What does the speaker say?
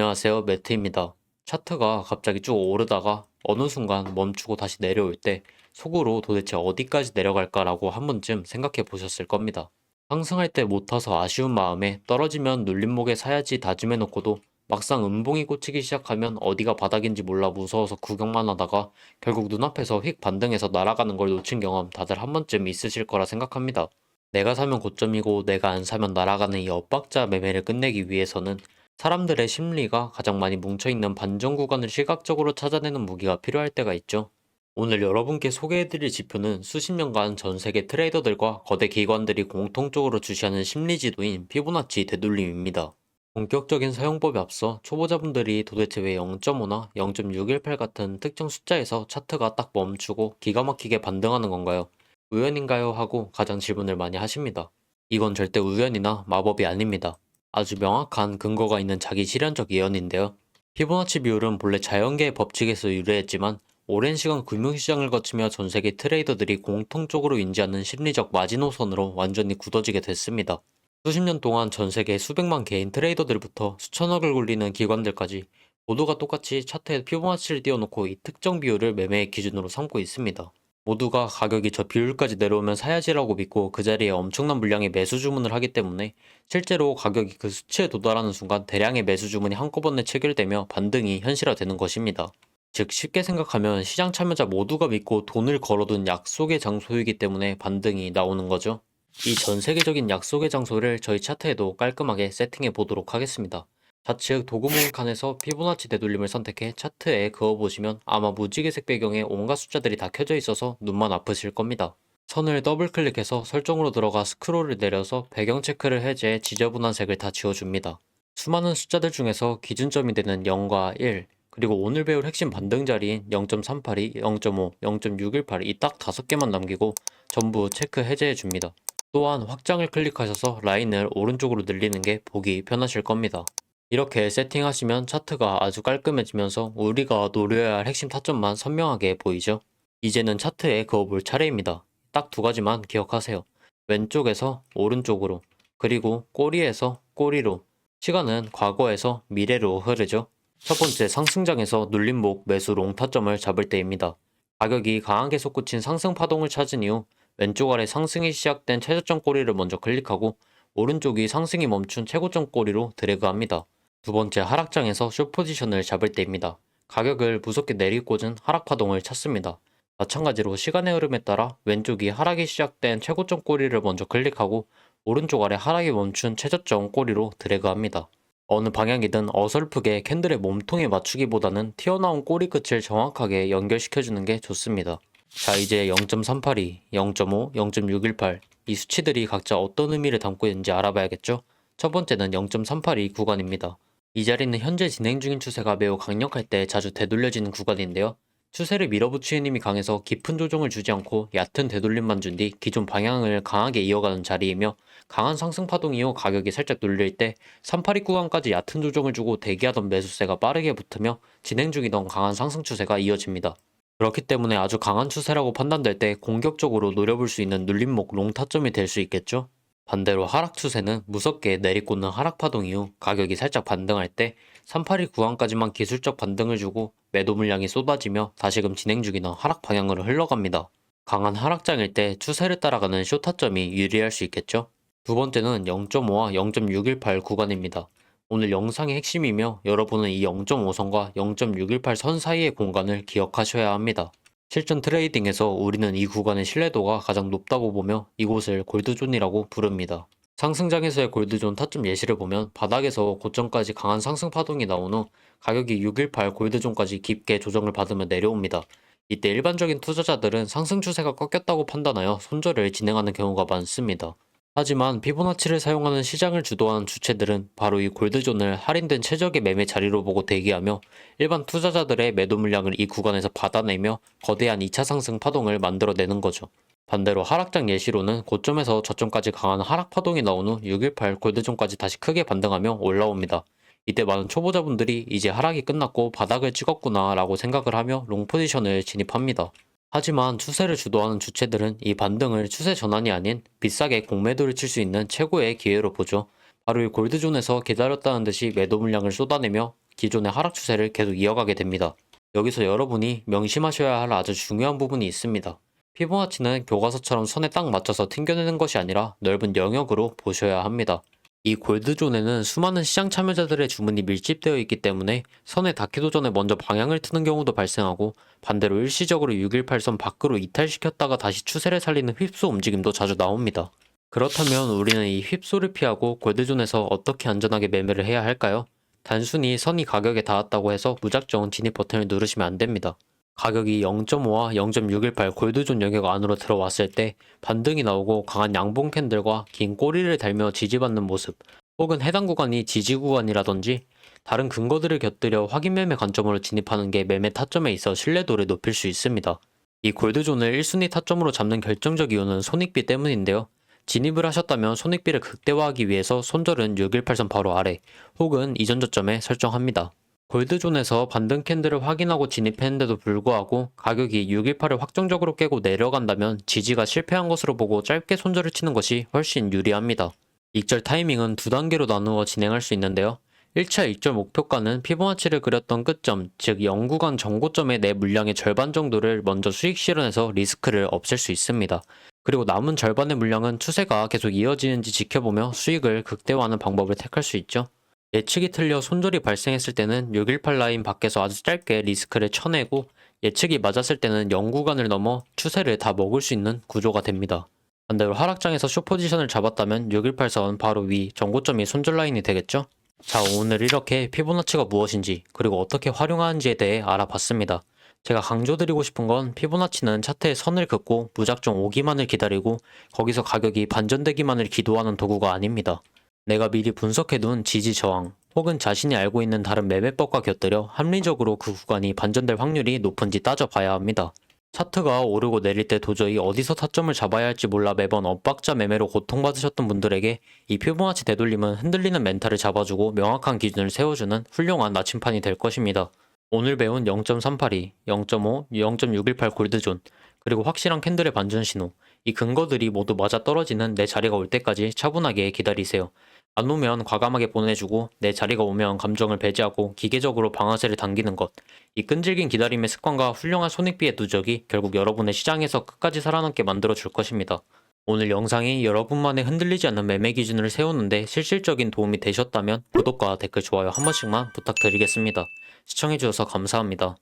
안녕하세요, 매트입니다. 차트가 갑자기 쭉 오르다가 어느 순간 멈추고 다시 내려올 때 속으로 도대체 어디까지 내려갈까라고 한 번쯤 생각해 보셨을 겁니다. 상승할 때 못 타서 아쉬운 마음에 떨어지면 눌림목에 사야지 다짐해 놓고도 막상 음봉이 꽂히기 시작하면 어디가 바닥인지 몰라 무서워서 구경만 하다가 결국 눈앞에서 휙 반등해서 날아가는 걸 놓친 경험 다들 한 번쯤 있으실 거라 생각합니다. 내가 사면 고점이고 내가 안 사면 날아가는 이 엇박자 매매를 끝내기 위해서는 사람들의 심리가 가장 많이 뭉쳐있는 반전 구간을 시각적으로 찾아내는 무기가 필요할 때가 있죠. 오늘 여러분께 소개해드릴 지표는 수십 년간 전 세계 트레이더들과 거대 기관들이 공통적으로 주시하는 심리 지도인 피보나치 되돌림입니다. 본격적인 사용법에 앞서 초보자분들이 도대체 왜 0.5나 0.618 같은 특정 숫자에서 차트가 딱 멈추고 기가 막히게 반등하는 건가요? 우연인가요? 하고 가장 질문을 많이 하십니다. 이건 절대 우연이나 마법이 아닙니다. 아주 명확한 근거가 있는 자기 실현적 예언인데요. 피보나치 비율은 본래 자연계의 법칙에서 유래했지만 오랜 시간 금융시장을 거치며 전 세계 트레이더들이 공통적으로 인지하는 심리적 마지노선으로 완전히 굳어지게 됐습니다. 수십 년 동안 전 세계 수백만 개인 트레이더들부터 수천억을 굴리는 기관들까지 모두가 똑같이 차트에 피보나치를 띄워놓고 이 특정 비율을 매매의 기준으로 삼고 있습니다. 모두가 가격이 저 비율까지 내려오면 사야지라고 믿고 그 자리에 엄청난 물량의 매수 주문을 하기 때문에 실제로 가격이 그 수치에 도달하는 순간 대량의 매수 주문이 한꺼번에 체결되며 반등이 현실화되는 것입니다. 즉 쉽게 생각하면 시장 참여자 모두가 믿고 돈을 걸어둔 약속의 장소이기 때문에 반등이 나오는 거죠. 이 전 세계적인 약속의 장소를 저희 차트에도 깔끔하게 세팅해 보도록 하겠습니다. 좌측 도구목 칸에서 피보나치 되돌림을 선택해 차트에 그어보시면 아마 무지개색 배경에 온갖 숫자들이 다 켜져 있어서 눈만 아프실 겁니다. 선을 더블 클릭해서 설정으로 들어가 스크롤을 내려서 배경 체크를 해제해 지저분한 색을 다 지워줍니다. 수많은 숫자들 중에서 기준점이 되는 0과 1, 그리고 오늘 배울 핵심 반등 자리인 0.382, 0.5, 0.618 이 딱 5개만 남기고 전부 체크 해제해 줍니다. 또한 확장을 클릭하셔서 라인을 오른쪽으로 늘리는 게 보기 편하실 겁니다. 이렇게 세팅하시면 차트가 아주 깔끔해지면서 우리가 노려야 할 핵심 타점만 선명하게 보이죠. 이제는 차트에 그어볼 차례입니다. 딱 두 가지만 기억하세요. 왼쪽에서 오른쪽으로, 그리고 꼬리에서 꼬리로. 시간은 과거에서 미래로 흐르죠. 첫 번째 상승장에서 눌림목 매수 롱 타점을 잡을 때입니다. 가격이 강하게 솟구친 상승 파동을 찾은 이후 왼쪽 아래 상승이 시작된 최저점 꼬리를 먼저 클릭하고 오른쪽이 상승이 멈춘 최고점 꼬리로 드래그합니다. 두 번째 하락장에서 숏 포지션을 잡을 때입니다. 가격을 무섭게 내리꽂은 하락 파동을 찾습니다. 마찬가지로 시간의 흐름에 따라 왼쪽이 하락이 시작된 최고점 꼬리를 먼저 클릭하고 오른쪽 아래 하락이 멈춘 최저점 꼬리로 드래그합니다. 어느 방향이든 어설프게 캔들의 몸통에 맞추기보다는 튀어나온 꼬리 끝을 정확하게 연결시켜주는 게 좋습니다. 자, 이제 0.382, 0.5, 0.618 이 수치들이 각자 어떤 의미를 담고 있는지 알아봐야겠죠? 첫 번째는 0.382 구간입니다. 이 자리는 현재 진행 중인 추세가 매우 강력할 때 자주 되돌려지는 구간인데요. 추세를 밀어붙이는 힘이 강해서 깊은 조정을 주지 않고 얕은 되돌림만 준 뒤 기존 방향을 강하게 이어가는 자리이며 강한 상승 파동 이후 가격이 살짝 눌릴 때 382 구간까지 얕은 조정을 주고 대기하던 매수세가 빠르게 붙으며 진행 중이던 강한 상승 추세가 이어집니다. 그렇기 때문에 아주 강한 추세라고 판단될 때 공격적으로 노려볼 수 있는 눌림목 롱 타점이 될 수 있겠죠? 반대로 하락 추세는 무섭게 내리꽂는 하락 파동 이후 가격이 살짝 반등할 때 382 구간까지만 기술적 반등을 주고 매도 물량이 쏟아지며 다시금 진행 중이던 하락 방향으로 흘러갑니다. 강한 하락장일 때 추세를 따라가는 숏 타점이 유리할 수 있겠죠? 두 번째는 0.5와 0.618 구간입니다. 오늘 영상의 핵심이며 여러분은 이 0.5선과 0.618 선 사이의 공간을 기억하셔야 합니다. 실전 트레이딩에서 우리는 이 구간의 신뢰도가 가장 높다고 보며 이곳을 골드존이라고 부릅니다. 상승장에서의 골드존 타점 예시를 보면 바닥에서 고점까지 강한 상승 파동이 나온 후 가격이 618 골드존까지 깊게 조정을 받으며 내려옵니다. 이때 일반적인 투자자들은 상승 추세가 꺾였다고 판단하여 손절을 진행하는 경우가 많습니다. 하지만 피보나치를 사용하는 시장을 주도하는 주체들은 바로 이 골드존을 할인된 최적의 매매 자리로 보고 대기하며 일반 투자자들의 매도 물량을 이 구간에서 받아내며 거대한 2차 상승 파동을 만들어내는 거죠. 반대로 하락장 예시로는 고점에서 저점까지 강한 하락 파동이 나온 후 618 골드존까지 다시 크게 반등하며 올라옵니다. 이때 많은 초보자분들이 이제 하락이 끝났고 바닥을 찍었구나 라고 생각을 하며 롱 포지션을 진입합니다. 하지만 추세를 주도하는 주체들은 이 반등을 추세 전환이 아닌 비싸게 공매도를 칠 수 있는 최고의 기회로 보죠. 바로 이 골드존에서 기다렸다는 듯이 매도 물량을 쏟아내며 기존의 하락 추세를 계속 이어가게 됩니다. 여기서 여러분이 명심하셔야 할 아주 중요한 부분이 있습니다. 피보나치는 교과서처럼 선에 딱 맞춰서 튕겨내는 것이 아니라 넓은 영역으로 보셔야 합니다. 이 골드존에는 수많은 시장 참여자들의 주문이 밀집되어 있기 때문에 선에 닿기도 전에 먼저 방향을 트는 경우도 발생하고, 반대로 일시적으로 618선 밖으로 이탈시켰다가 다시 추세를 살리는 휩소 움직임도 자주 나옵니다. 그렇다면 우리는 이 휩소를 피하고 골드존에서 어떻게 안전하게 매매를 해야 할까요? 단순히 선이 가격에 닿았다고 해서 무작정 진입 버튼을 누르시면 안 됩니다. 가격이 0.5와 0.618 골드존 영역 안으로 들어왔을 때 반등이 나오고 강한 양봉 캔들과 긴 꼬리를 달며 지지받는 모습, 혹은 해당 구간이 지지 구간이라든지 다른 근거들을 곁들여 확인 매매 관점으로 진입하는 게 매매 타점에 있어 신뢰도를 높일 수 있습니다. 이 골드존을 1순위 타점으로 잡는 결정적 이유는 손익비 때문인데요. 진입을 하셨다면 손익비를 극대화하기 위해서 손절은 618선 바로 아래 혹은 이전 저점에 설정합니다. 골드존에서 반등 캔들을 확인하고 진입했는데도 불구하고 가격이 618을 확정적으로 깨고 내려간다면 지지가 실패한 것으로 보고 짧게 손절을 치는 것이 훨씬 유리합니다. 익절 타이밍은 두 단계로 나누어 진행할 수 있는데요. 1차 익절 목표가는 피보나치를 그렸던 끝점, 즉 0구간 전고점의 내 물량의 절반 정도를 먼저 수익 실현해서 리스크를 없앨 수 있습니다. 그리고 남은 절반의 물량은 추세가 계속 이어지는지 지켜보며 수익을 극대화하는 방법을 택할 수 있죠. 예측이 틀려 손절이 발생했을 때는 618 라인 밖에서 아주 짧게 리스크를 쳐내고, 예측이 맞았을 때는 0구간을 넘어 추세를 다 먹을 수 있는 구조가 됩니다. 반대로 하락장에서 숏포지션을 잡았다면 618선 바로 위 전고점이 손절 라인이 되겠죠? 자, 오늘 이렇게 피보나치가 무엇인지 그리고 어떻게 활용하는지에 대해 알아봤습니다. 제가 강조드리고 싶은 건 피보나치는 차트의 선을 긋고 무작정 오기만을 기다리고 거기서 가격이 반전되기만을 기도하는 도구가 아닙니다. 내가 미리 분석해둔 지지 저항 혹은 자신이 알고 있는 다른 매매법과 곁들여 합리적으로 그 구간이 반전될 확률이 높은지 따져봐야 합니다. 차트가 오르고 내릴 때 도저히 어디서 타점을 잡아야 할지 몰라 매번 엇박자 매매로 고통받으셨던 분들에게 이 피보나치 되돌림은 흔들리는 멘탈을 잡아주고 명확한 기준을 세워주는 훌륭한 나침판이 될 것입니다. 오늘 배운 0.382, 0.5, 0.618 골드존, 그리고 확실한 캔들의 반전 신호, 이 근거들이 모두 맞아떨어지는 내 자리가 올 때까지 차분하게 기다리세요. 안 오면 과감하게 보내주고 내 자리가 오면 감정을 배제하고 기계적으로 방아쇠를 당기는 것, 이 끈질긴 기다림의 습관과 훌륭한 손익비의 누적이 결국 여러분의 시장에서 끝까지 살아남게 만들어 줄 것입니다. 오늘 영상이 여러분만의 흔들리지 않는 매매 기준을 세우는데 실질적인 도움이 되셨다면 구독과 댓글, 좋아요 한 번씩만 부탁드리겠습니다. 시청해주셔서 감사합니다.